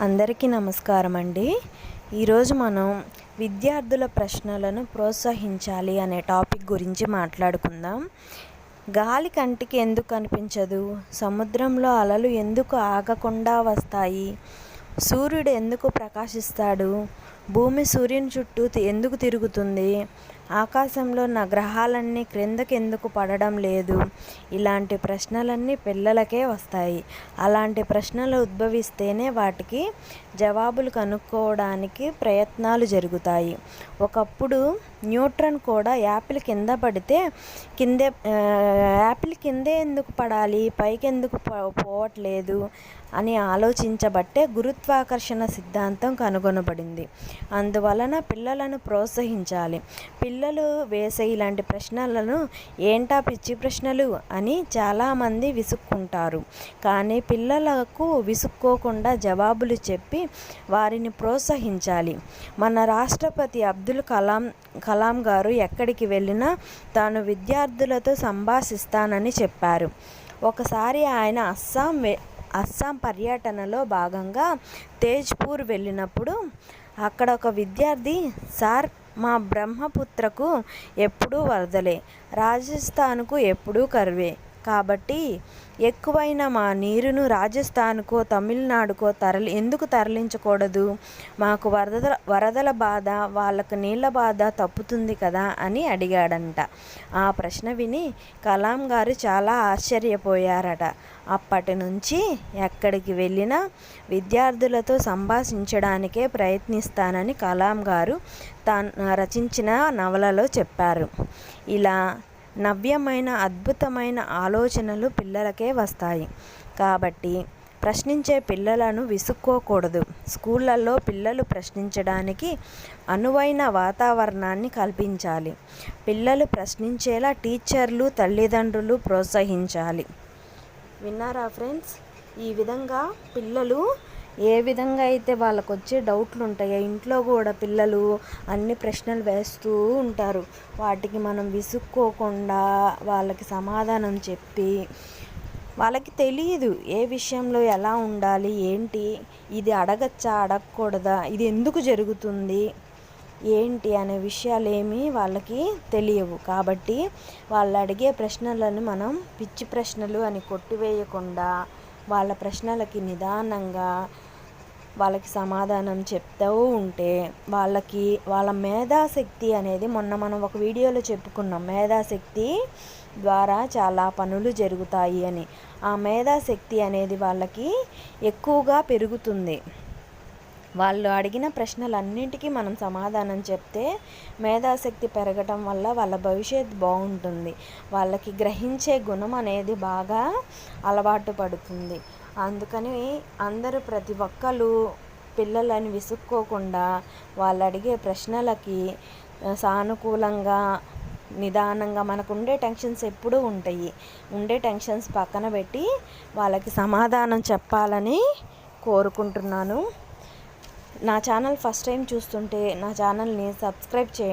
అందరికీ నమస్కారం అండి. ఈరోజు మనం విద్యార్థుల ప్రశ్నలను ప్రోత్సహించాలి అనే టాపిక్ గురించి మాట్లాడుకుందాం. గాలి కంటికి ఎందుకు కనిపించదు? సముద్రంలో అలలు ఎందుకు ఆగకుండా వస్తాయి? సూర్యుడు ఎందుకు ప్రకాశిస్తాడు? భూమి సూర్యుని చుట్టూ ఎందుకు తిరుగుతుంది? ఆకాశంలో ఉన్న గ్రహాలన్నీ క్రిందకి ఎందుకు పడడం లేదు? ఇలాంటి ప్రశ్నలన్నీ పిల్లలకే వస్తాయి. అలాంటి ప్రశ్నలు ఉద్భవిస్తేనే వాటికి జవాబులు కనుక్కోవడానికి ప్రయత్నాలు జరుగుతాయి. ఒకప్పుడు న్యూటన్ కూడా యాపిల్ కింద పడితే యాపిల్ కిందే ఎందుకు పడాలి, పైకి ఎందుకు పోవట్లేదు అని ఆలోచించబట్టే గురుత్వాకర్షణ సిద్ధాంతం కనుగొనబడింది. అందువలన పిల్లలను ప్రోత్సహించాలి. పిల్లలు వేసే ఇలాంటి ప్రశ్నలను ఏంటా పిచ్చి ప్రశ్నలు అని చాలామంది విసుక్కుంటారు. కానీ పిల్లలకు విసుక్కోకుండా జవాబులు చెప్పి వారిని ప్రోత్సహించాలి. మన రాష్ట్రపతి అబ్దుల్ కలాం గారు ఎక్కడికి వెళ్ళినా తాను విద్యార్థులతో సంభాషిస్తానని చెప్పారు. ఒకసారి ఆయన అస్సాం పర్యటనలో భాగంగా తేజ్పూర్ వెళ్ళినప్పుడు అక్కడ ఒక విద్యార్థి, సార్, మా బ్రహ్మపుత్రకు ఎప్పుడూ వరదలే, రాజస్థాన్కు ఎప్పుడూ కరువే, కాబట్టి ఎక్కువైన మా నీరును రాజస్థాన్కో తమిళనాడుకో ఎందుకు తరలించకూడదు? మాకు వరదల బాధ, వాళ్ళకు నీళ్ళ బాధ తప్పుతుంది కదా అని అడిగాడంట. ఆ ప్రశ్న విని కలాం గారు చాలా ఆశ్చర్యపోయారట. అప్పటి నుంచి ఎక్కడికి వెళ్ళినా విద్యార్థులతో సంభాషించడానికే ప్రయత్నిస్తానని కలాం గారు తాను రచించిన నవలలో చెప్పారు. ఇలా నవ్యమైన అద్భుతమైన ఆలోచనలు పిల్లలకే వస్తాయి. కాబట్టి ప్రశ్నించే పిల్లలను విసుక్కోకూడదు. స్కూళ్ళల్లో పిల్లలు ప్రశ్నించడానికి అనువైన వాతావరణాన్ని కల్పించాలి. పిల్లలు ప్రశ్నించేలా టీచర్లు, తల్లిదండ్రులు ప్రోత్సహించాలి. విన్నారా ఫ్రెండ్స్? ఈ విధంగా పిల్లలు ఏ విధంగా అయితే వాళ్ళకు వచ్చే డౌట్లు ఉంటాయో ఇంట్లో కూడా పిల్లలు అన్ని ప్రశ్నలు వేస్తూ ఉంటారు. వాటికి మనం విసుక్కోకుండా వాళ్ళకి సమాధానం చెప్పి, వాళ్ళకి తెలియదు ఏ విషయంలో ఎలా ఉండాలి, ఏంటి, ఇది అడగచ్చా, అడగకూడదా, ఇది ఎందుకు జరుగుతుంది, ఏంటి అనే విషయాలేమీ వాళ్ళకి తెలియవు. కాబట్టి వాళ్ళు అడిగే ప్రశ్నలను మనం పిచ్చి ప్రశ్నలు అని కొట్టివేయకుండా వాళ్ళ ప్రశ్నలకి నిదానంగా వాళ్ళకి సమాధానం చెప్తూ ఉంటే వాళ్ళ మేధాశక్తి అనేది, మొన్న మనం ఒక వీడియోలో చెప్పుకున్నాం, మేధాశక్తి ద్వారా చాలా పనులు జరుగుతాయి అని. ఆ మేధాశక్తి అనేది వాళ్ళకి ఎక్కువగా పెరుగుతుంది. వాళ్ళు అడిగిన ప్రశ్నలన్నింటికీ మనం సమాధానం చెప్తే మేధాశక్తి పెరగటం వల్ల వాళ్ళ భవిష్యత్తు బాగుంటుంది. వాళ్ళకి గ్రహించే గుణం అనేది బాగా అలవాటు పడుతుంది. అందుకని అందరూ ప్రతి ఒక్కరు పిల్లలని విసుక్కోకుండా వాళ్ళు అడిగే ప్రశ్నలకి సానుకూలంగా, నిదానంగా, మనకు ఉండే టెన్షన్స్ ఎప్పుడూ ఉంటాయి, ఉండే టెన్షన్స్ పక్కన పెట్టి వాళ్ళకి సమాధానం చెప్పాలని కోరుకుంటున్నాను. నా ఛానల్ ఫస్ట్ టైం చూస్తుంటే నా ఛానల్ని సబ్స్క్రైబ్ చేయండి.